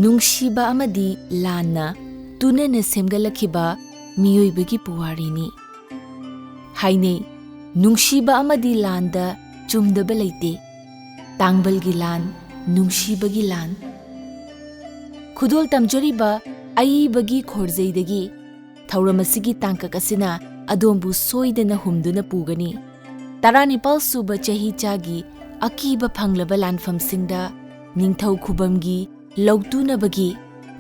ꯅꯨꯡꯁꯤꯕ ꯑꯃꯗꯤ ꯂꯥꯟꯅ ꯇꯨꯅꯅ ꯁꯦꯝꯒꯠꯂꯛꯈꯤꯕ ꯃꯤꯑꯣꯏꯕꯒꯤ ꯄꯨꯋꯥꯔꯤꯅꯤ꯫ ꯍꯥꯏꯅꯩ ꯅꯨꯡꯁꯤꯕ ꯑꯃꯗꯤ ꯂꯥꯟꯗ ꯆꯨꯝꯗꯕ ꯂꯩꯇꯦ, ꯇꯥꯡꯕꯜꯒꯤ ꯂꯥꯟ, ꯅꯨꯡꯁꯤꯕꯒꯤ ꯂꯥꯟ꯫ ꯈꯨꯗꯣꯜ ꯇꯝꯖꯔꯤꯕ ꯑꯏꯕꯒꯤ ꯈꯣꯔꯖꯩꯗꯒꯤ ꯊꯧꯔꯝ ꯑꯁꯤꯒꯤ ꯇꯥꯡꯀꯛ ꯑꯁꯤꯅ ꯑꯗꯣꯝꯕꯨ ꯁꯣꯏꯗꯅ ꯍꯨꯝꯗꯨꯅ ꯄꯨꯒꯅꯤ꯫ 19 ꯁꯨꯕ ꯆꯍꯤꯆꯥꯒꯤ ꯑꯀꯤꯕ ꯐꯪꯂꯕ ꯂꯥꯟꯐꯝꯁꯤꯡꯗ ꯅꯤꯡꯊꯧ ꯈꯨꯕꯝꯒꯤ ꯂꯧꯇꯨꯅꯕꯒꯤ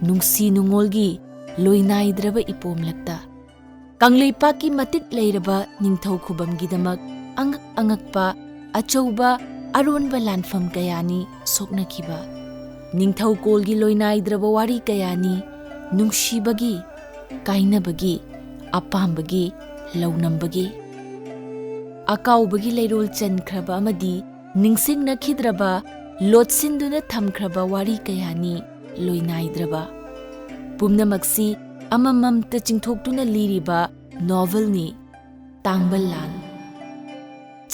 ꯅꯨꯡꯁꯤ ꯅꯨꯡꯉꯣꯜꯒꯤ ꯂꯣꯏꯅꯥꯏꯗ꯭ꯔꯕ ꯏꯄꯣꯝꯂꯛꯇ ꯀꯪꯂꯩꯄꯥꯛꯀꯤ ꯃꯇꯤꯛ ꯂꯩꯔꯕ ꯅꯤꯡꯊꯧ ꯈꯨꯕꯝꯒꯤꯗꯃꯛ ꯑꯉꯛꯄ ꯑꯆꯧꯕ ꯑꯔꯣꯟꯕ ꯂꯥꯟꯐꯝ ꯀꯌꯥꯅꯤ ꯁꯣꯛꯅꯈꯤꯕ꯫ ꯅꯤꯡꯊꯧ ꯀꯣꯜꯒꯤ ꯂꯣꯏꯅꯥꯏꯗ꯭ꯔꯕ ꯋꯥꯔꯤ ꯀꯌꯥꯅꯤ ꯅꯨꯡꯁꯤꯕꯒꯤ, ꯀꯥꯏꯅꯕꯒꯤ, ꯑꯄꯥꯝꯕꯒꯤ, ꯂꯧꯅꯝꯕꯒꯤ꯫ ꯑꯀꯥꯎꯕꯒꯤ ꯂꯩꯔꯣꯜ ꯆꯟꯈ꯭ꯔꯕ ꯑꯃꯗꯤ ꯅꯤꯡꯁꯤꯡꯅꯈꯤꯗ꯭ꯔꯕ, ꯂꯣꯠꯁꯤꯟꯗꯨꯅ ꯊꯝꯈ꯭ꯔꯕ ꯋꯥꯔꯤ ꯀꯌꯥꯅꯤ ꯂꯣꯏꯅꯥꯏꯗ꯭ꯔꯕ꯫ ꯄꯨꯝꯅꯃꯛꯁꯤ ꯑꯃꯃꯝꯇ ꯆꯤꯡꯊꯣꯛꯇꯨꯅ ꯂꯤꯔꯤꯕ ꯅꯣꯚꯦꯜꯅꯤ ꯇꯥꯡꯕꯜ ꯂꯥꯟ꯫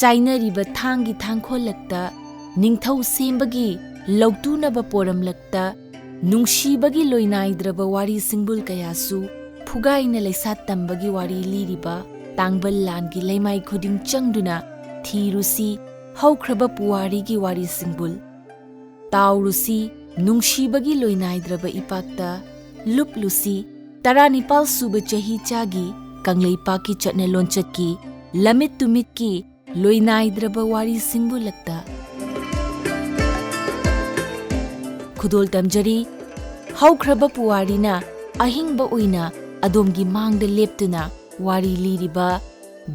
ꯆꯥꯏꯅꯔꯤꯕ ꯊꯥꯡꯒꯤ ꯊꯥꯡꯈꯣꯜꯂꯛꯇ, ꯅꯤꯡꯊꯧ ꯁꯦꯝꯕꯒꯤ ꯂꯧꯇꯨꯅꯕ ꯄꯣꯔꯝꯂꯛꯇ ꯅꯨꯡꯁꯤꯕꯒꯤ ꯂꯣꯏꯅꯥꯏꯗ꯭ꯔꯕ ꯋꯥꯔꯤ ꯁꯤꯡꯕꯨꯜ ꯀꯌꯥꯁꯨ ꯐꯨꯒꯥꯏꯅ ꯂꯩꯁꯥ ꯇꯝꯕꯒꯤ ꯋꯥꯔꯤ ꯂꯤꯔꯤꯕ ꯇꯥꯡꯕꯜ ꯂꯥꯟꯒꯤ ꯂꯩꯃꯥꯏ ꯈꯨꯗꯤꯡ ꯆꯪꯗꯨꯅ ꯊꯤꯔꯨꯁꯤ ꯍꯧꯈ꯭ꯔꯕ ꯄꯨꯋꯥꯔꯤꯒꯤ ꯋꯥꯔꯤ ꯁꯤꯡꯕꯨꯜ꯫ ꯇꯥꯎꯔꯨꯁꯤ ꯅꯨꯡꯁꯤꯕꯒꯤ ꯂꯣꯏꯅꯥꯏꯗ꯭ꯔꯕ ꯏꯄꯥꯛꯇ, ꯂꯨꯞꯂꯨꯁꯤ 19 ꯁꯨꯕ ꯆꯍꯤꯆꯥꯒꯤ ꯀꯪꯂꯩꯄꯥꯛꯀꯤ ꯆꯠꯅ ꯂꯣꯟꯆꯠꯀꯤ ꯂꯝꯃꯤꯠ ꯇꯨꯃꯤꯠꯀꯤ ꯂꯣꯏꯅꯥꯏꯗ꯭ꯔꯕ ꯋꯥꯔꯤ ꯁꯤꯡꯕꯨꯜꯂꯛꯇ꯫ ꯈꯨꯗꯣꯜ ꯇꯝꯖꯔꯤ ꯍꯧꯈ꯭ꯔꯕ ꯄꯨꯋꯥꯔꯤꯅ ꯑꯍꯤꯡꯕ ꯑꯣꯏꯅ ꯑꯗꯣꯝꯒꯤ ꯃꯥꯡꯗ ꯂꯦꯞꯇꯨꯅ ꯋꯥꯔꯤ ꯂꯤꯔꯤꯕ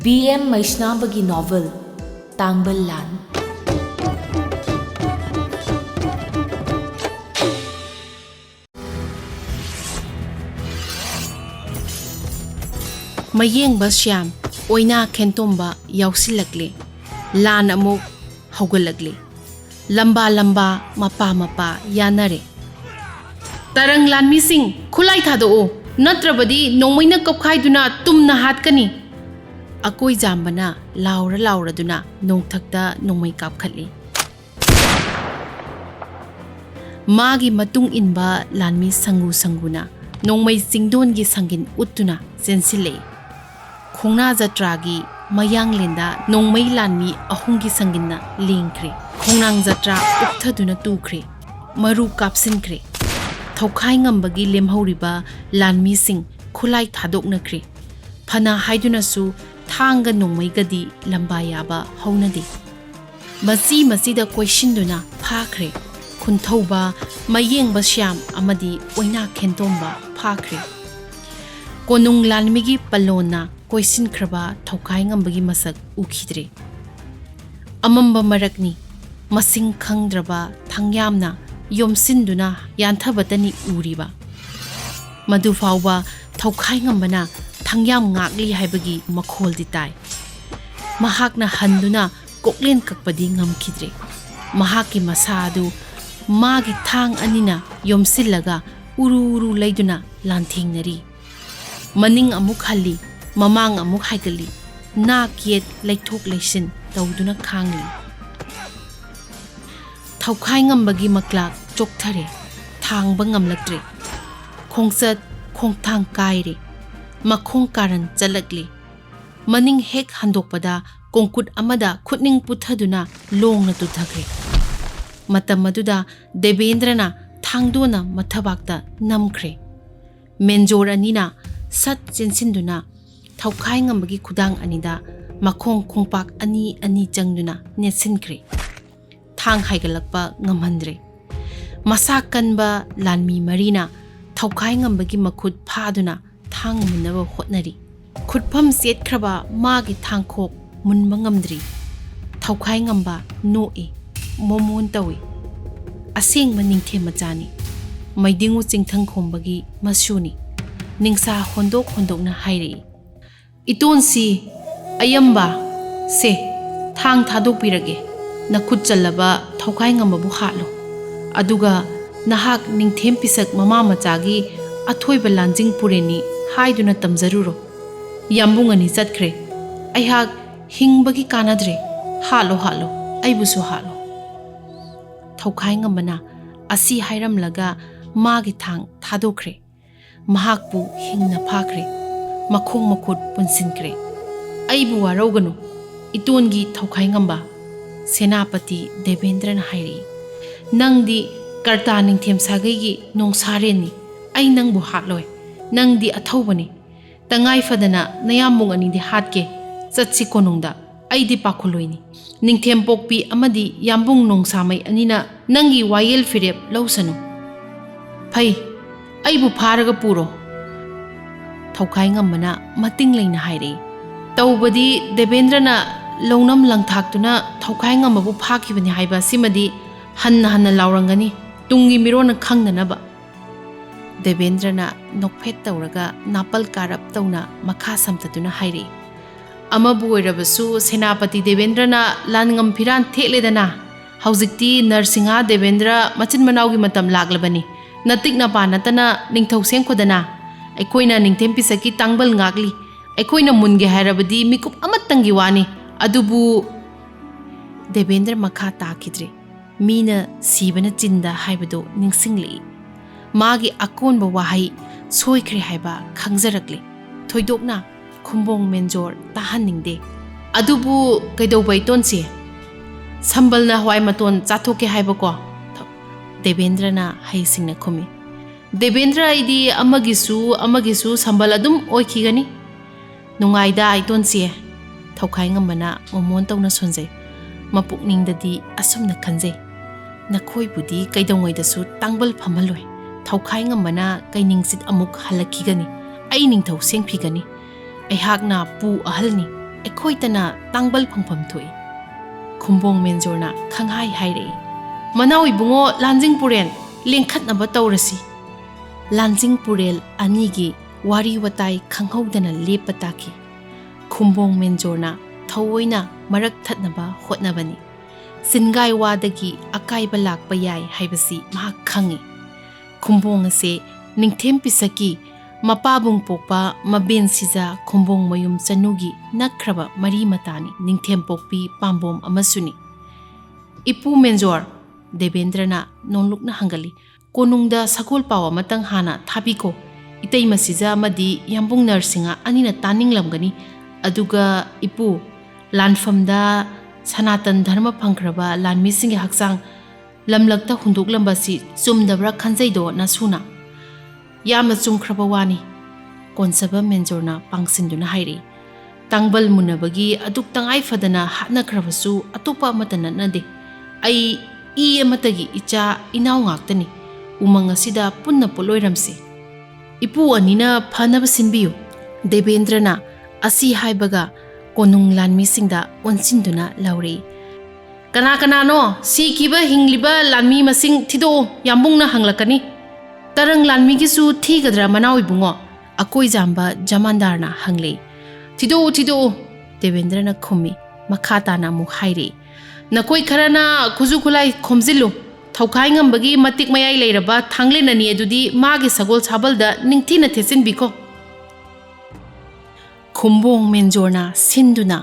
B.M. ꯃꯩꯁꯅꯥꯝꯕꯒꯤ ꯅꯣꯚꯦꯜ ꯇꯥꯡꯕꯜ ꯂꯥꯟ꯫ ꯃꯌꯦꯡꯕ ꯁ꯭ꯌꯥꯝ ꯑꯣꯏꯅꯥ ꯈꯦꯟꯇꯣꯝꯕ ꯌꯥꯎꯁꯤꯜꯂꯛꯂꯦ꯫ ꯂꯥꯟ ꯑꯃꯨꯛ ꯍꯧꯒꯠꯂꯛꯂꯦ꯫ ꯂꯝꯕꯥ ꯂꯝꯕꯥ ꯃꯄꯥ ꯃꯄꯥ ꯌꯥꯅꯔꯦ꯫ ꯇꯔꯪ ꯂꯥꯟꯃꯤꯁꯤꯡ ꯈꯨꯠꯂꯥꯏ ꯊꯥꯗꯣꯛꯑꯣ, ꯅꯠꯇ꯭ꯔꯕꯗꯤ ꯅꯣꯡꯃꯩꯅ ꯀꯞꯈꯥꯏꯗꯨꯅ ꯇꯨꯝꯅ ꯍꯥꯠꯀꯅꯤ꯫ ꯑꯀꯣꯏ ꯖꯥꯝꯕꯅ ꯂꯥꯎꯔꯗꯨꯅ ꯅꯣꯡꯊꯛꯇ ꯅꯣꯡꯃꯩ ꯀꯥꯞꯈꯠꯂꯤ꯫ ꯃꯥꯒꯤ ꯃꯇꯨꯡ ꯏꯟꯕ ꯂꯥꯟꯃꯤ ꯁꯪꯒꯨ ꯁꯪꯒꯨꯅ ꯅꯣꯡꯃꯩ ꯆꯤꯡꯗꯣꯟꯒꯤ ꯁꯪꯒꯤꯟ ꯎꯠꯇꯨꯅ ꯆꯦꯟꯁꯤꯜꯂꯛꯏ꯫ ꯈꯣꯡꯅꯥ ꯖꯇ꯭ꯔꯥꯒꯤ ꯃꯌꯥꯡꯂꯦꯟꯗ ꯅꯣꯡꯃꯩ ꯂꯥꯟꯃꯤ 3ꯒꯤ ꯁꯪꯒꯤꯟꯅ ꯂꯦꯡꯈ꯭ꯔꯦ꯫ ꯈꯣꯡꯅꯥꯡ ꯖꯇ꯭ꯔꯥ ꯎꯞꯊꯗꯨꯅ ꯇꯨꯈ꯭ꯔꯦ, ꯃꯔꯨ ꯀꯥꯞꯁꯤꯟꯈ꯭ꯔꯦ꯫ ꯊꯧꯈꯥꯏ ꯉꯝꯕꯒꯤ ꯂꯦꯝꯍꯧꯔꯤꯕ ꯂꯥꯟꯃꯤꯁꯤꯡ ꯈꯨꯠꯂꯥꯏ ꯊꯥꯗꯣꯛꯅꯈ꯭ꯔꯦ꯫ ꯐꯅ ꯍꯥꯏꯗꯨꯅꯁꯨ ꯊꯥꯡꯒ ꯅꯣꯡꯃꯩꯒꯗꯤ ꯂꯝꯕꯥ ꯌꯥꯕ ꯍꯧꯅꯗꯦ꯫ ꯃꯆꯤꯗ ꯀꯣꯏꯁꯤꯟꯗꯨꯅ ꯐꯥꯈ꯭ꯔꯦ꯫ ꯈꯨꯟꯊꯧꯕ, ꯃꯌꯦꯡꯕ ꯁ꯭ꯌꯥꯝ ꯑꯃꯗꯤ ꯑꯣꯏꯅꯥ ꯈꯦꯟꯇꯣꯝꯕ ꯐꯥꯈ꯭ꯔꯦ꯫ ꯀꯣꯅꯨꯡ ꯂꯥꯟꯃꯤꯒꯤ ꯄꯜꯂꯣꯟꯅ ꯀꯣꯏꯁꯤꯟꯈ꯭ꯔꯕ ꯊꯧꯈꯥꯏ ꯉꯝꯕꯒꯤ ꯃꯁꯛ ꯎꯈꯤꯗ꯭ꯔꯦ꯫ ꯑꯃꯝꯕ ꯃꯔꯛꯅꯤ, ꯃꯁꯤꯡ ꯈꯪꯗ꯭ꯔꯕ ꯊꯪꯌꯥꯝꯅ ꯌꯣꯝꯁꯤꯟꯗꯨꯅ ꯌꯥꯟꯊꯕꯇꯅꯤ ꯎꯔꯤꯕ꯫ ꯃꯗꯨꯐꯥꯎꯕ ꯊꯧꯈꯥꯏ ꯉꯝꯕꯅ ꯊꯪꯌꯥꯝ ꯉꯥꯛꯂꯤ ꯍꯥꯏꯕꯒꯤ ꯃꯈꯣꯜꯗꯤ ꯇꯥꯏ꯫ ꯃꯍꯥꯛꯅ ꯍꯟꯗꯨꯅ ꯀꯣꯛꯂꯦꯟ ꯀꯛꯄꯗꯤ ꯉꯝꯈꯤꯗ꯭ꯔꯦ꯫ ꯃꯍꯥꯛꯀꯤ ꯃꯁꯥ ꯑꯗꯨ ꯃꯥꯒꯤ ꯊꯥꯡ ꯑꯅꯤꯅ ꯌꯣꯝꯁꯤꯜꯂꯒ ꯎꯔꯨ ꯂꯩꯗꯨꯅ ꯂꯥꯟꯊꯦꯡꯅꯔꯤ꯫ ꯃꯅꯤꯡ ꯑꯃꯨꯛ ꯍꯜꯂꯤ, ꯃꯃꯥꯡ ꯑꯃꯨꯛ ꯍꯥꯏꯒꯠꯂꯤ, ꯅꯥꯛ ꯌꯦꯠ ꯂꯩꯊꯣꯛ ꯂꯩꯁꯤꯟ ꯇꯧꯗꯨꯅ ꯈꯥꯡꯂꯤ꯫ ꯊꯧꯈꯥꯏ ꯉꯝꯕꯒꯤ ꯃꯀ꯭ꯂꯥꯛ ꯆꯣꯛꯊꯔꯦ, ꯊꯥꯡꯕ ꯉꯝꯂꯛꯇ꯭ꯔꯦ꯫ ꯈꯣꯡꯆꯠ ꯈꯣꯡꯊꯥꯡ ꯀꯥꯏꯔꯦ, ꯃꯈꯣꯡ ꯀꯥꯔꯟ ꯆꯠꯂꯛꯂꯦ꯫ ꯃꯅꯤꯡ ꯍꯦꯛ ꯍꯟꯗꯣꯛꯄꯗ ꯀꯣꯡꯀꯨꯠ ꯑꯃꯗ ꯈꯨꯠꯅꯤꯡ ꯄꯨꯊꯗꯨꯅ ꯂꯣꯡꯅ ꯇꯨꯊꯈ꯭ꯔꯦ꯫ ꯃꯇꯝ ꯑꯗꯨꯗ ꯗꯦꯕꯦꯟꯗ꯭ꯔꯅ ꯊꯥꯡꯗꯣꯅ ꯃꯊꯕꯥꯛꯇ ꯅꯝꯈ꯭ꯔꯦ꯫ ꯃꯦꯟꯖꯣꯔ ꯑꯅꯤꯅ ꯁꯠ ꯆꯦꯟꯁꯤꯟꯗꯨꯅ ꯊꯧꯈꯥꯏ ꯉꯝꯕꯒꯤ ꯈꯨꯗꯥꯡ ꯑꯅꯤꯗ ꯃꯈꯣꯡ ꯈꯣꯡꯄꯥꯛ ꯑꯅꯤ ꯆꯪꯗꯨꯅ ꯅꯦꯠꯁꯤꯟꯈ꯭ꯔꯦ꯫ ꯊꯥꯡ ꯍꯥꯏꯒꯠꯂꯛꯄ ꯉꯝꯍꯟꯗ꯭ꯔꯦ꯫ ꯃꯁꯥ ꯀꯟꯕ ꯂꯥꯟꯃꯤ 4ꯅ ꯊꯧꯈꯥꯏ ꯉꯝꯕꯒꯤ ꯃꯈꯨꯠ ꯐꯥꯗꯨꯅ ꯊꯥꯡ ꯃꯨꯟꯅꯕ ꯍꯣꯠꯅꯔꯤ꯫ ꯈꯨꯠꯐꯝ ꯆꯦꯠꯈ꯭ꯔꯕ ꯃꯥꯒꯤ ꯊꯥꯡꯈꯣꯛ ꯃꯨꯟꯕ ꯉꯝꯗ꯭ꯔꯤ꯫ ꯊꯧꯈꯥꯏ ꯉꯝꯕ ꯅꯣꯛꯏ, ꯃꯣꯃꯣꯟ ꯇꯧꯏ꯫ ꯑꯁꯦꯡꯕ ꯅꯤꯡꯊꯦꯝ ꯃꯆꯥꯅꯤ, ꯃꯩꯗꯤꯡꯉꯨ ꯆꯤꯡꯊꯪ ꯈꯣꯝꯕꯒꯤ ꯃꯁꯨꯅꯤ꯫ ꯅꯤꯡꯁꯥ ꯍꯣꯟꯗꯣꯛꯅ ꯍꯥꯏꯔꯛꯏ, ꯏꯇꯣꯟꯁꯤ ꯑꯌꯝꯕ, ꯁꯦ ꯊꯥꯡ ꯊꯥꯗꯣꯛꯄꯤꯔꯒꯦ꯫ ꯅꯈꯨꯠ ꯆꯜꯂꯕ ꯊꯧꯈꯥꯏ ꯉꯝꯕꯕꯨ ꯍꯥꯠꯂꯣ, ꯑꯗꯨꯒ ꯅꯍꯥꯛ ꯅꯤꯡꯊꯦꯝ ꯄꯤꯁꯛ ꯃꯃꯥ ꯃꯆꯥꯒꯤ ꯑꯊꯣꯏꯕ ꯂꯥꯟꯖꯤꯡ ꯄꯨꯔꯦꯟꯅꯤ ꯍꯥꯏꯗꯨꯅ ꯇꯝꯖꯔꯨꯔꯣ꯫ ꯌꯥꯝꯕꯨꯡ 2 ꯆꯠꯈ꯭ꯔꯦ, ꯑꯩꯍꯥꯛ ꯍꯤꯡꯕꯒꯤ ꯀꯥꯟꯅꯗ꯭ꯔꯦ꯫ ꯍꯥꯠꯂꯣ, ꯑꯩꯕꯨꯁꯨ ꯍꯥꯠꯂꯣ꯫ ꯊꯧꯈꯥꯏ ꯉꯝꯕꯅ ꯑꯁꯤ ꯍꯥꯏꯔꯝꯂꯒ मागी थांग थादोखरे महाकपु हिंगना फाखरे मखोंग मखुट पुनसिनखरे अइबु वारौगनु इतोनगी थौखाइंगंबा सेनापति देवेंद्रन हाइरी नंगदी कर्ता निंथेम सागैगी नोंसारेनी अइ नंगबु हाटलोय नंगदी अथौबनी तंगाई फदना नयामुंग अनिदि हाटके चत्सि कोनुंगदा अइदि पाखुलोइनी निंथेम पोकपी अमदी याम्बुंग नोंसामै अनिना नंगी वायल फिरेप लौसनु फै अइबु फारगा पुरो थौखाइंगंबना मतिंग लैना हाइरे तौबदी देवेंद्रना लौनम लंगथाक्तुना थौखाइंगंबबु फाखिबनि हाइबा सिमदी हन्ना हन्ना लाउरंगनी तुंगी मिरोना खंगननबा देवेंद्रना नोकफेट तौरगा नापल कारप तौना मखा समततुना हाइरे अमबु ओइरबसु सेनापति देवेंद्रना लानगम फिरान थेलेदना हौजिक्ति नरसिंहा देवेंद्र मचिन मनाउगी मतम लागलबनी नतिक नपा नतना निंगथौसें खोदना अखोइना निंथेम पिसकी तांगबल ngakli अखोइना मुनगे हाइरबदी मिकुप अमतंगी वानी अदुबु देवेंद्र मखा ताखिद्रे मीना सीबना चिंदा हाइबदो निंगसिंगली मागी अकोनबा वाहै सोइख्रे हाइबा खंगजरकले थोइदोकना खुंबोंग मेंजोर ताहनिंगदे अदुबु कैदौबै तोनसे संबलना हवाई मतोन चाथोके हाइबको देवेंद्रना हैसिंगना खुमी देवेंद्र आइदी अमगिसु संबल अदुम ओइखिगनी नुंगाइदा आइतोनसे थौखाइंगंबना मोमोन तौना सोनजे मपुकनिंगददी असुमना खंजे नखोइबुदी कैदौंगैदसु तांगबल फमलोय थौखाइंगंबना कैनिंगसित अमुक हलखिगनी अइ निंगथौ सेंगफिगनी अइहाकना पु अहलनी अखोइतना तांगबल फंगफम थोइ खुंबोंग मेंजोरना खंहाइ हाइरे मनाउ इबुंगो लांजिंग पुरेन लेंखतनबा तौरसी लांजिंग पुरेल अनिगी वारी वताई खंहौदना लेपताकी खुंबोंग मेंजोरना थौइना मरक थतनबा होतनबनी सिनगाई वादगी अकाइबा लाकपा याय हाइबसी महाक खंगी खुंबोंग असे निंगथेम पिसकी मपाबुंग पोकपा मबेन सिजा खुंबोंग मयुम चनुगी नखरबा मरी मतानी निंगथेम पोकपी पांबोम अमसुनी इपु मेंजोर देवेंद्रना नोनलुकना हंगली कोनुंगदा सकोल पाव मतंग हाना थाबिको इतै मसिजा मदी याम्बुंग नरसिंहा अनिना तानिंगलमगनी अदुगा इपु लानफमदा सनातन धर्म फंख्रबा लानमिसिंगे हक्सांग लमलकता हुंदोकलंबसी चुमदबरा खंजैदो नसुना यामना चुमख्रबा वानी कोनसबा मेंजोरना पांगसिंदुना हाइरे तांगबल मुनबगी अदुक तंगाई फदना हानख्रबसु अतोपा अमतना नदे अइ ई अमतगी इचा इनाउ ngakतनी उमंग असिदा पुन्ना पोलोइरमसे इपु अनिना फनब सिनबियु देवेंद्रना असि हाइबगा कोनुंग लानमिसिंगदा ओनसिंदुना लौरे कना कनानो सिकिबा हिंगलिबा लानमी मसिंग थिदो याम्बुंगना हंगलकनी तरंग लानमीगिसु थीगद्रा मनाउ इबुंगो अकोइ जाम्बा जमानदारना हंगले थिदो देवेंद्रना खुमी मखाताना मु हाइरे नकोइ खरना खुजु खुलाई खोमजिलु थौखाइंगंबगी मतिक मयाई लेरबा थांगलेननी अदुदी मागे सगोल साबलदा निंगथिना थेसिनबिको खुंबोंग मेंजोरना सिंदुना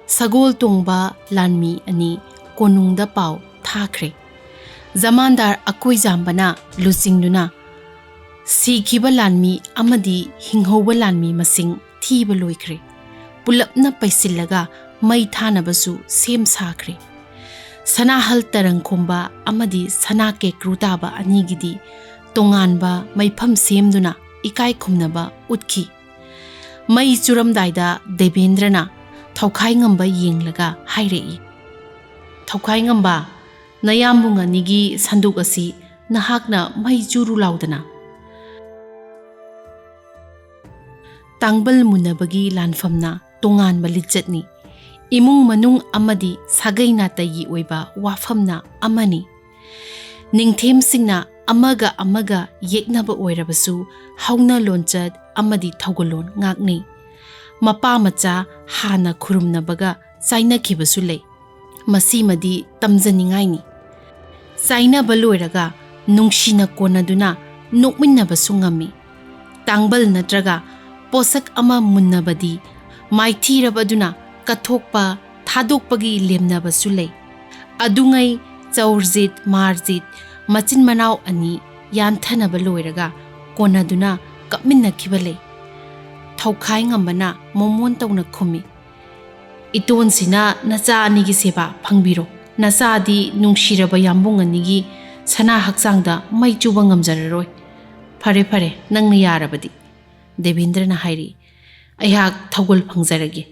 सगोल तोंगबा लानमी अनि कोनुंगदा पाव थाख्रे जमानदार अकोइ जाम्बना लुचिंगदुना सिखिबा लानमी अमदी हिंगहौबा लानमी मसिंग थीबा लोइख्रे पुलपना पैसिलगा मै थानबसु सेम साख्रे सनाहल तरंगखोंबा अमदी सना के क्रूताबा अनिगिदी तोंगानबा मैफम सेमदुना इकाई खुमनबा उतखी मई चुरमदाइदा देवेंद्रना थौखाइंगंबा येंगलगा हाइरेई थौखाइंगंबा नयाम्बुंग अनिगी संदुक असि नहाकना मई चुरु लाउदना तांगबल मुनबगी लानफमना तोंगानबा लिचतनी इमुंग मनुंग अमदी सागै नातगी ओइबा वाफमना अमनी निंगथेम सिंगना अमगा अमगा येकनबा ओइरबसु हौना लोनचत अमदी थौगलोन ngakni मपा मचा हाना खुरुमनबगा चाइनाखिबसु लै मसीमदी तमजनिंगाइनी चाइनाबा लोइरगा नुंगसिना कोनदुना नोकमिन्नबसु ngami तांगबल नत्रगा पोसक अमा मुन्नबदी माइथीरबदुना कथोकपा थादोकपगी लेमनबसु लै अदुंगै चौरजित मारजित मचिन मनाव अनि ꯌꯥꯟꯊꯅꯕ ꯂꯣꯏꯔꯒ ꯀꯣꯟꯅꯗꯨꯅ ꯀꯞꯃꯤꯟꯅꯈꯤꯕ ꯂꯩ꯫ ꯊꯧꯈꯥꯏ ꯉꯝꯕꯅ ꯃꯣꯃꯣꯟ ꯇꯧꯅ ꯈꯨꯝꯃꯤ, ꯏꯇꯣꯟꯁꯤꯅ ꯅꯆꯥ ꯑꯅꯤꯒꯤ ꯁꯦꯕꯥ ꯐꯪꯕꯤꯔꯣ, ꯅꯆꯥꯗꯤ ꯅꯨꯡꯁꯤꯔꯕ ꯌꯥꯝꯕꯨꯡ ꯑꯅꯤꯒꯤ ꯁꯅꯥ ꯍꯛꯆꯥꯡꯗ ꯃꯩ ꯆꯨꯕ ꯉꯝꯖꯔꯔꯣꯏ꯫ ꯐꯔꯦ ꯐꯔꯦ, ꯅꯪꯅ ꯌꯥꯔꯕꯗꯤ, ꯗꯦꯕꯦꯟꯗ꯭ꯔꯅ ꯍꯥꯏꯔꯤ, ꯑꯩꯍꯥꯛ ꯊꯧꯒꯜ ꯐꯪꯖꯔꯒꯦ꯫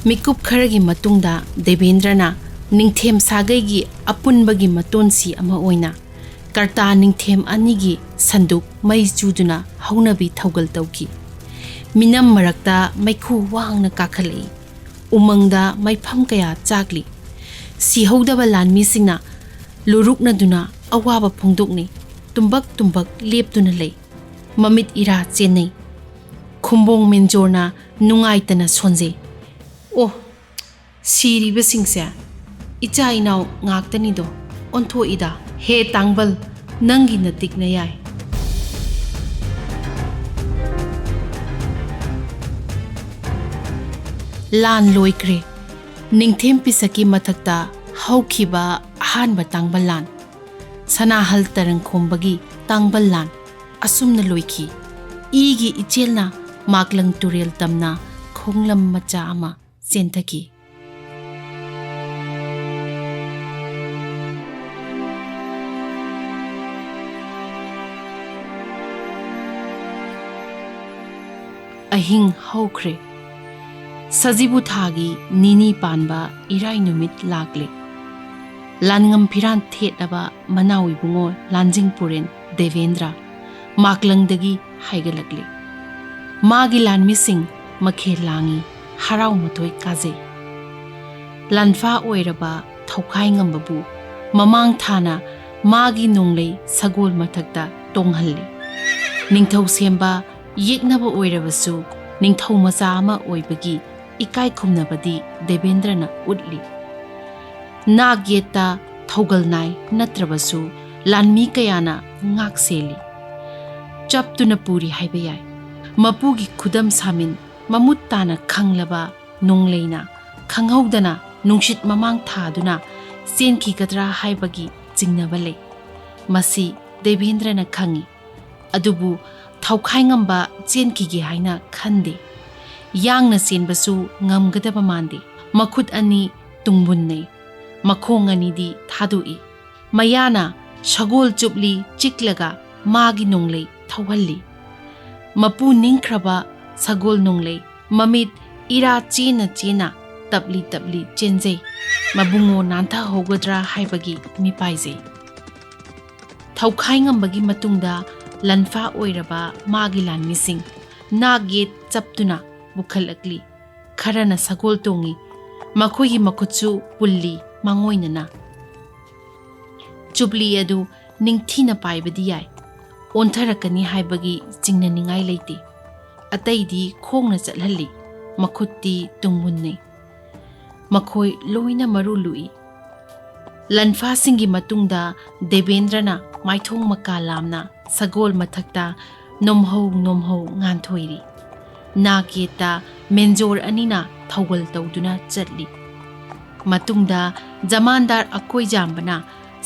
ꯃꯤꯀꯨꯞ ꯈꯔꯒꯤ ꯃꯇꯨꯡꯗ ꯗꯦꯕꯦꯟꯗ꯭ꯔꯅ ꯅꯤꯡꯊꯦꯝ ꯁꯥꯒꯩꯒꯤ ꯑꯄꯨꯟꯕꯒꯤ ꯃꯇꯣꯟꯁꯤ ꯑꯃ ꯑꯣꯏꯅ ꯀꯔꯇꯥ ꯅꯤꯡꯊꯦꯝ ꯑꯅꯤꯒꯤ ꯁꯟꯗꯨꯛ ꯃꯩ ꯆꯨꯗꯨꯅ ꯍꯧꯅꯕꯤ ꯊꯧꯒꯜ ꯇꯧꯈꯤ꯫ ꯃꯤꯅꯝ ꯃꯔꯛꯇ ꯃꯩꯈꯨ ꯋꯥꯡꯅ ꯀꯥꯈꯠꯂꯛꯏ, ꯎꯃꯪꯗ ꯃꯩꯐꯝ ꯀꯌꯥ ꯆꯥꯛꯂꯤ꯫ ꯁꯤꯍꯧꯗꯕ ꯂꯥꯟꯃꯤꯁꯤꯡꯅ ꯂꯨꯔꯨꯛꯅꯗꯨꯅ ꯑꯋꯥꯕ ꯐꯣꯡꯗꯣꯛꯅꯩ, ꯇꯨꯝꯕꯛ ꯇꯨꯝꯕꯛ ꯂꯦꯞꯇꯨꯅ ꯂꯩ, ꯃꯃꯤꯠ ꯏꯔꯥ ꯆꯦꯟꯅꯩ꯫ ꯈꯨꯝꯕꯣꯡ ꯃꯦꯟꯖꯣꯔꯅ ꯅꯨꯡꯉꯥꯏꯇꯅ ꯁꯣꯟꯖꯩ, ꯑꯣ, ꯁꯤꯔꯤꯕꯁꯤꯡꯁꯦ ꯏꯆꯥ ꯏꯅꯥꯎ ꯉꯥꯛꯇꯅꯤꯗꯣ, ꯑꯣꯟꯊꯣꯛꯏꯗ, ꯍꯦ ꯇꯥꯡꯕꯜ, ꯅꯪꯒꯤ ꯅꯇꯤꯛꯅ ꯌꯥꯏ꯫ ꯂꯥꯟ ꯂꯣꯏꯈ꯭ꯔꯦ꯫ ꯅꯤꯡꯊꯦꯝ ꯄꯤꯁꯛꯀꯤ ꯃꯊꯛꯇ ꯍꯧꯈꯤꯕ ꯑꯍꯥꯟꯕ ꯇꯥꯡꯕꯜ ꯂꯥꯟ, ꯁꯅꯥꯍꯜ ꯇꯔꯪ ꯈꯣꯝꯕꯒꯤ ꯇꯥꯡꯕꯜ ꯂꯥꯟ ꯑꯁꯨꯝꯅ ꯂꯣꯏꯈꯤ꯫ ꯏꯒꯤ ꯏꯆꯦꯜꯅ ꯃꯥꯛꯂꯪ ꯇꯨꯔꯦꯜ ꯇꯝꯅ ꯈꯣꯡꯂꯝ ꯃꯆꯥ ꯑꯃ ꯆꯦꯟꯊꯈꯤ꯫ ꯑꯍꯤꯡ ꯍꯧꯈ꯭ꯔꯦ꯫ ꯁꯖꯤꯕꯨ ꯊꯥꯒꯤ ꯅꯤꯅꯤ ꯄꯥꯟꯕ ꯏꯔꯥꯏ ꯅꯨꯃꯤꯠ ꯂꯥꯛꯂꯦ꯫ ꯂꯥꯟꯉꯝ ꯐꯤꯔꯥꯟ ꯊꯦꯠꯂꯕ ꯃꯅꯥꯎ ꯏꯕꯨꯡꯉꯣ ꯂꯥꯟꯖꯤꯡ ꯄꯨꯔꯦꯟ ꯗꯦꯕꯦꯟꯗ꯭ꯔ ꯃꯥꯛꯂꯪꯗꯒꯤ ꯍꯥꯏꯒꯠꯂꯛꯂꯦ꯫ ꯃꯥꯒꯤ ꯂꯥꯟꯃꯤꯁꯤꯡ ꯃꯈꯦꯜ ꯂꯥꯡꯏ, ꯍꯔꯥꯎ ꯃꯊꯣꯏ ꯀꯥꯖꯩ꯫ ꯂꯥꯟꯐꯥ ꯑꯣꯏꯔꯕ ꯊꯧꯈꯥꯏ ꯉꯝꯕꯕꯨ ꯃꯃꯥꯡ ꯊꯥꯅ ꯃꯥꯒꯤ ꯅꯣꯡꯂꯩ ꯁꯒꯣꯜ ꯃꯊꯛꯇ ꯇꯣꯡꯍꯜꯂꯤ꯫ ꯅꯤꯡꯊꯧ ꯁꯦꯝꯕ ꯌꯦꯛꯅꯕ ꯑꯣꯏꯔꯕꯁꯨ ꯅꯤꯡꯊꯧ ꯃꯆꯥ ꯑꯃ ꯑꯣꯏꯕꯒꯤ ꯏꯀꯥꯏ ꯈꯨꯝꯅꯕꯗꯤ ꯗꯦꯕꯦꯟꯗ꯭ꯔꯅ ꯎꯠꯂꯤ꯫ ꯅꯥꯛ ꯌꯦꯠꯇ ꯊꯧꯒꯜ ꯅꯥꯏ ꯅꯠꯇ꯭ꯔꯕꯁꯨ ꯂꯥꯟꯃꯤ ꯀꯌꯥꯅ ꯉꯥꯛ ꯁꯦꯜꯂꯤ꯫ ꯆꯞꯇꯨꯅ ꯄꯨꯔꯤ ꯍꯥꯏꯕ ꯌꯥꯏ꯫ ꯃꯄꯨꯒꯤ ꯈꯨꯗꯝ ꯁꯥꯃꯤꯟ ꯃꯃꯨꯠ ꯇꯥꯅ ꯈꯪꯂꯕ ꯅꯣꯡꯂꯩꯅ ꯈꯪꯍꯧꯗꯅ ꯅꯨꯡꯁꯤꯠ ꯃꯃꯥꯡ ꯊꯥꯗꯨꯅ ꯆꯦꯟꯈꯤꯒꯗ꯭ꯔꯥ ꯍꯥꯏꯕꯒꯤ ꯆꯤꯡꯅꯕ ꯂꯩ꯫ ꯃꯁꯤ ꯗꯦꯕꯦꯟꯗ꯭ꯔꯅ ꯈꯪꯏ, ꯑꯗꯨꯕꯨ ꯊꯧꯈꯥꯏ ꯉꯝꯕ ꯆꯦꯟꯈꯤꯒꯦ ꯍꯥꯏꯅ ꯈꯟꯗꯦ꯫ ꯌꯥꯡꯅ ꯆꯦꯟꯕꯁꯨ ꯉꯝꯒꯗꯕ ꯃꯥꯟꯗꯦ꯫ ꯃꯈꯨꯠ ꯑꯅꯤ ꯇꯨꯡꯕꯨꯟꯅꯩ, ꯃꯈꯣꯡ ꯑꯅꯤꯗꯤ ꯊꯥꯗꯣꯛꯏ꯫ ꯃꯌꯥꯅ ꯁꯒꯣꯜ ꯆꯨꯞꯂꯤ ꯆꯤꯛꯂꯒ ꯃꯥꯒꯤ ꯅꯣꯡꯂꯩ ꯊꯧꯍꯜꯂꯤ꯫ ꯃꯄꯨ ꯅꯤꯡꯈ꯭ꯔꯕ ꯁꯒꯣꯜ ꯅꯣꯡꯂꯩ ꯃꯃꯤꯠ ꯏꯔꯥ ꯆꯦꯟꯅ ꯆꯦꯟꯅ ꯇꯞꯂꯤ ꯇꯞꯂꯤ ꯆꯦꯟꯖꯩ, ꯃꯕꯨꯡꯉꯣ ꯅꯥꯟꯊꯍꯧꯒꯗ꯭ꯔꯥ ꯍꯥꯏꯕꯒꯤ ꯃꯤꯄꯥꯏꯖꯩ꯫ ꯊꯧꯈꯥꯏ ꯉꯝꯕꯒꯤ ꯃꯇꯨꯡꯗ ꯂꯟꯐꯥ ꯑꯣꯏꯔꯕ ꯃꯥꯒꯤ ꯂꯥꯟꯃꯤꯁꯤꯡ ꯅꯥꯛ ꯌꯦꯠ ꯆꯞꯇꯨꯅ ꯄꯨꯈꯠꯂꯛꯂꯤ꯫ ꯈꯔꯅ ꯁꯒꯣꯜ ꯇꯣꯡꯏ, ꯃꯈꯣꯏꯒꯤ ꯃꯈꯨꯠꯁꯨ ꯄꯨꯜꯂꯤ ꯃꯥꯡꯑꯣꯏꯅꯅ꯫ ꯆꯨꯞꯂꯤ ꯑꯗꯨ ꯅꯤꯡꯊꯤꯅ ꯄꯥꯏꯕꯗꯤ ꯌꯥꯏ, ꯑꯣꯟꯊꯔꯛꯀꯅꯤ ꯍꯥꯏꯕꯒꯤ ꯆꯤꯡꯅꯅꯤꯡꯉꯥꯏ ꯂꯩꯇꯦ꯫ ꯑꯇꯩꯗꯤ ꯈꯣꯡꯅ ꯆꯠꯍꯜꯂꯤ, ꯃꯈꯨꯠꯇꯤ ꯇꯨꯡꯃꯨꯟꯅꯩ, ꯃꯈꯣꯏ ꯂꯣꯏꯅ ꯃꯔꯨ ꯂꯨꯏ꯫ ꯂꯟꯐꯥꯁꯤꯡꯒꯤ ꯃꯇꯨꯡꯗ ꯗꯦꯕꯦꯟꯗ꯭ꯔꯅ ꯃꯥꯏꯊꯣꯡ ꯃꯀꯥ ꯂꯥꯝꯅ ꯁꯒꯣꯜ ꯃꯊꯛꯇ ꯅꯣꯝꯍꯧ ꯅꯣꯝꯍꯧ ꯉꯥꯟꯊꯣꯏꯔꯤ꯫ ꯅꯥꯛ ꯌꯦꯠꯇ ꯃꯦꯟꯖꯣꯔ ꯑꯅꯤꯅ ꯊꯧꯒꯜ ꯇꯧꯗꯨꯅ ꯆꯠꯂꯤ꯫ ꯃꯇꯨꯡꯗ ꯖꯃꯥꯟꯗꯥꯔ ꯑꯀꯣꯏꯖꯥꯝꯕꯅ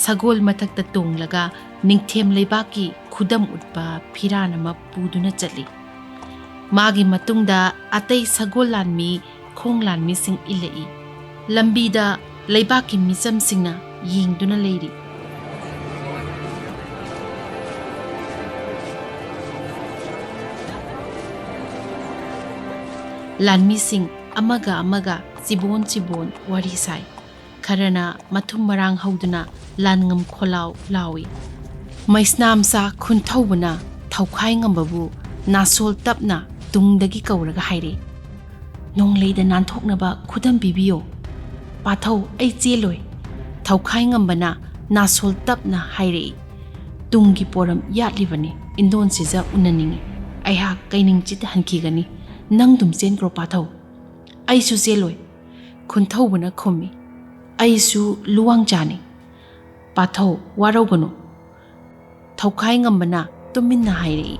ꯁꯒꯣꯜ ꯃꯊꯛꯇ ꯇꯣꯡꯂꯒ ꯅꯤꯡꯊꯦꯝ ꯂꯩꯕꯥꯛꯀꯤ ꯈꯨꯗꯝ ꯎꯠꯄ ꯐꯤꯔꯥꯟ ꯑꯃ ꯄꯨꯗꯨꯅ ꯆꯠꯂꯤ꯫ ꯃꯥꯒꯤ ꯃꯇꯨꯡꯗ ꯑꯇꯩ ꯁꯒꯣꯜ ꯂꯥꯟꯃꯤ ꯈꯣꯡ ꯂꯥꯟꯃꯤꯁꯤꯡ ꯏꯜꯂꯛꯏ꯫ ꯂꯝꯕꯤꯗ ꯂꯩꯕꯥꯛꯀꯤ ꯃꯤꯆꯝꯁꯤꯡꯅ ꯌꯦꯡꯗꯨꯅ ꯂꯩꯔꯤ꯫ ꯂꯥꯟꯃꯤꯁꯤꯡ ꯑꯃꯒ ꯑꯃꯒ ꯆꯤꯕꯣꯟ ꯆꯤꯕꯣꯟ ꯋꯥꯔꯤ ꯁꯥꯏ꯫ ꯈꯔꯅ ꯃꯊꯨꯝ ꯃꯔꯥꯡ ꯍꯧꯗꯨꯅ ꯂꯥꯟꯉꯝ ꯈꯣꯜꯂꯥꯎ ꯂꯥꯎꯏ꯫ ꯃꯩꯁꯅꯥꯝꯆꯥ ꯈꯨꯟꯊꯧꯕꯅ ꯊꯧꯈꯥꯏ ꯉꯝꯕꯕꯨ ꯅꯥꯁꯣꯜ ꯇꯞꯅ ꯇꯨꯡꯗꯒꯤ ꯀꯧꯔꯒ ꯍꯥꯏꯔꯛꯏ, ꯅꯣꯡꯂꯩꯗ ꯅꯥꯟꯊꯣꯛꯅꯕ ꯈꯨꯗꯝ ꯄꯤꯕꯤꯌꯣ꯫ ꯄꯥꯊꯧ, ꯑꯩ ꯆꯦꯜꯂꯣꯏ꯫ ꯊꯧꯈꯥꯏ ꯉꯝꯕꯅ ꯅꯥꯁꯣꯜ ꯇꯞꯅ ꯍꯥꯏꯔꯛꯏ, ꯇꯨꯡꯒꯤ ꯄꯣꯔꯝ ꯌꯥꯠꯂꯤꯕꯅꯤ, ꯏꯟꯗꯣꯟꯁꯤꯖ ꯎꯅꯅꯤꯡꯏ꯫ ꯑꯩꯍꯥꯛ ꯀꯩꯅꯤꯡꯆꯤꯠ ꯍꯟꯈꯤꯒꯅꯤ, ꯅꯪ ꯗꯨꯝ ꯆꯦꯟꯈ꯭ꯔꯣ ꯄꯥꯊꯧ꯫ ꯑꯩꯁꯨ ꯆꯦꯜꯂꯣꯏ꯫ ꯈꯨꯟꯊꯧꯕꯅ ꯈꯨꯝꯃꯤ, ꯑꯩꯁꯨ ꯂꯨꯋꯥꯡꯆꯥꯅꯤ꯫ ꯄꯥꯊꯧ, ꯋꯥꯔꯧꯒꯅꯨ꯫ ꯊꯧꯈꯥꯏ ꯉꯝꯕꯅ ꯇꯨꯃꯤꯟꯅ ꯍꯥꯏꯔꯛꯏ,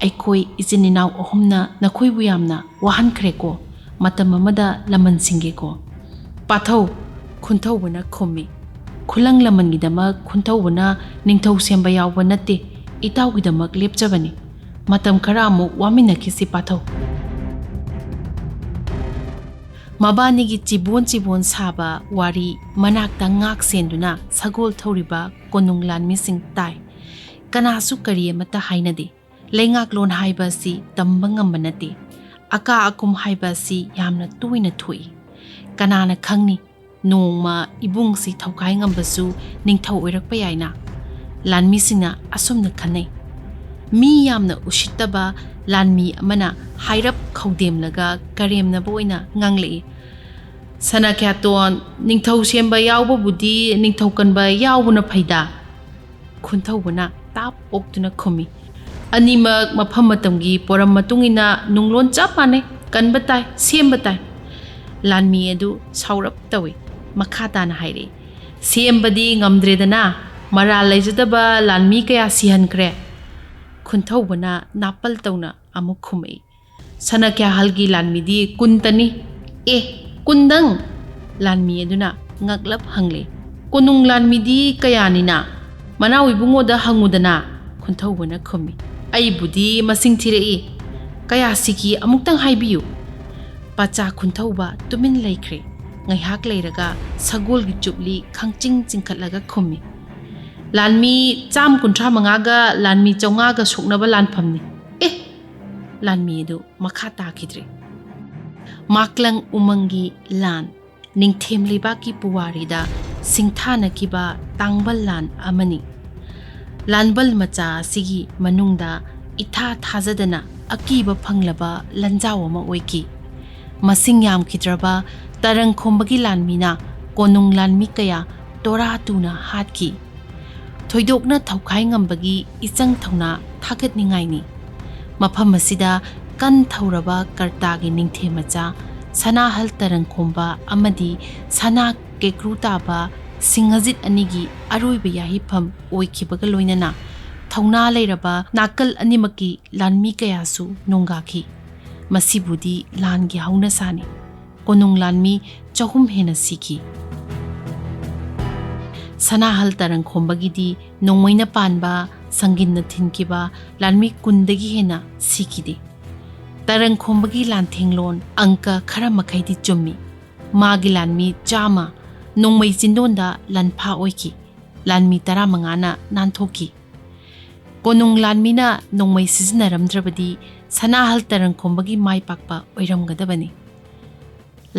ꯑꯩꯈꯣꯏ ꯏꯆꯤꯟ ꯏꯅꯥꯎ ꯑꯍꯨꯝꯅ ꯅꯈꯣꯏꯕꯨ ꯌꯥꯝꯅ ꯋꯥꯍꯟꯈ꯭ꯔꯦꯀꯣ, ꯃꯇꯝ ꯑꯃꯗ ꯂꯃꯟ ꯁꯤꯡꯒꯦꯀꯣ꯫ Pathau Khunthauꯕꯅ khummi Khulang lamangidamak Khunthauꯕꯅ Ningthoujam yauba natte Itaugidamak lepjabani Matam khara amuk waminakhisi Pathau Mabanigi chibon saba wari manakta ngak senduna sagol thoriba konung lanmi sing tai kanasu kari amata hainade lengak lon haiba si tambang ambanate aka akum haiba si yamna tuina thui kanana khangni nongma ibung si thaukai ngambasu ningthau oirakpa yaina lanmi singna asumna khanai mi yamna ushitaba lanmi amana hairap khaudemlaga karemna boina nganglei Sanakyaton Ningthoujam yauba budi Ningthoukanba yaubuna phaida Khunthaubana tap oktuna khumi Animak mafam matamgi poram matungina nunglon chap mane kanba tai semba tai Lanmi adu saurap tawi makhata na haire sembadi ngamdredana maral leijadaba lanmi kaya sihankre Khunthaubana napal tauna amuk khumei Sanakya halgi lanmi di kuntani Kundang lanmi aduna ngaglap hangle konung lanmi di kayanina manawi bungoda hangudana Khunthaubana khumi ai budi masing thirei kaya siki amuktang haibiyu pacha Khunthauba tumin laikre ngaihak leiraga sagol gi chupli khangching chingkhatlaga khumi lanmi cham kunthra mangaga lanmi chawnga ga suknaba lanphamni lanmi edu makha takhidre Maklang umangi lan ningthem libaki puwarida singthana kiba Tangbal Lan amani lanbal macha sigi manungda itha thajadana akiba phanglaba lanjaw ama oiki masing yam khidraba tarang khombagi lanmina konung lanmi kaya tora tuna hatki thoidokna thaukhai ngambagi ichang thauna thagat ningaini mafam asida kan thauraba kartagi ningthe macha sana hal tarang khomba amadi sana kekru taba singajit anigi aroiba yahifam oikibaga loinana thauna leiraba nakal animaki lanmi kayasu nongaki masibudi langi hauna sani konung lanmi chahum hena siki sana hal tarang khombagi di nongmoina panba sanginna thinkiba lanmi kundagi hena sikide Tarang khombagi lanthenglon angka khara makhai di chummi magi lanmi chama nongmai chindonda lanpha oiki lanmi 15 na nanthoki konung lanmina nongmai sizinaramdrabadi sanahal tarang khombagi mai pakpa oiramgadabani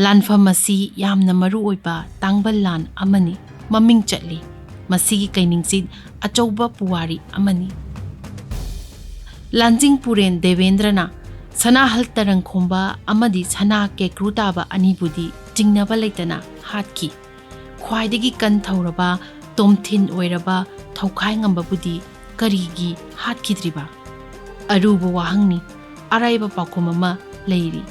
lanfam asi yamna maru oiba Tangbal Lan amani maming chatli masigi kainingsid achouba puwari amani Lanjing puren Devendrana Sana hal tarang khomba amadi sana kekru taba anibudi jingnaba leitana hatki khwaidagi kan thauraba tomthin oiraba thaukhai ngamba budi karigi hatkidriba aruba wahangni araiba pakhomama leiri